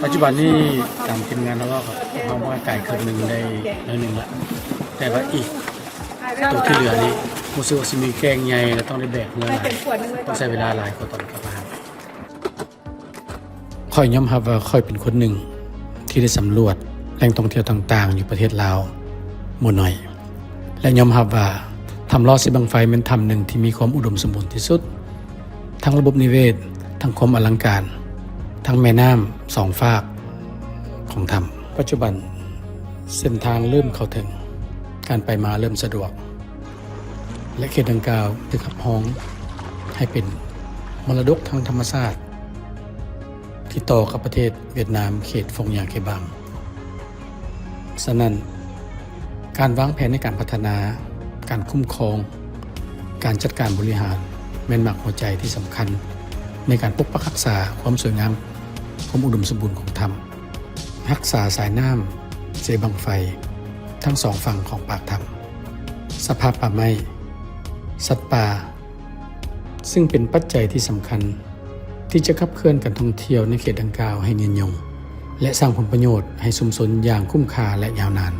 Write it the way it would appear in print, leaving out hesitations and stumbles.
ปัจจุบันนี้ตามทีมงานเราก็เขาว่าไก่เครื่องหนึ่งได้น้อยหนึ่งละแต่ว่าอีกตัวที่เหลือนี่รู้สึกว่าจะมีแกงใหญ่แล้วต้องได้แบกเงินหลายต้องใช้เวลาหลายกว่าตอนกลับบ้านค่อยยอมรับว่าค่อยเป็นคนหนึ่งที่ได้สำรวจแหล่งท่องเที่ยวต่างๆอยู่ประเทศลาวหมู่น้อยและยอมรับว่าทำลอดสิบังไฟเป็นถ้ำหนึ่งที่มีความอุดมสมบูรณ์ที่สุดทั้งระบบนิเวศทั้งความอลังการทั้งแม่น้ำสองฝากของถ้ำปัจจุบันเส้นทางเริ่มเข้าถึงการไปมาเริ่มสะดวกและเขตดังกล่าวถูกขับฮ้องให้เป็นมรดกทางธรรมชาติที่ต่อกับประเทศเวียดนามเขตฟงยางเคบังฉะนั้นการวางแผนในการพัฒนาการคุ้มครองการจัดการบริหารแม่นหมักหัวใจที่สำคัญในการปกปักรักษาความสวยงามความอุดมสมบูรณ์ของถ้ำรักษาสายน้ำเสบังไฟทั้งสองฝั่งของปากถ้ำสภาพป่าไม้สัตว์ป่าซึ่งเป็นปัจจัยที่สำคัญที่จะขับเคลื่อนการท่องเที่ยวในเขตดังกล่าวให้ยืนยงและสร้างผลประโยชน์ให้ชุมชนอย่างคุ้มค่าและยาวนาน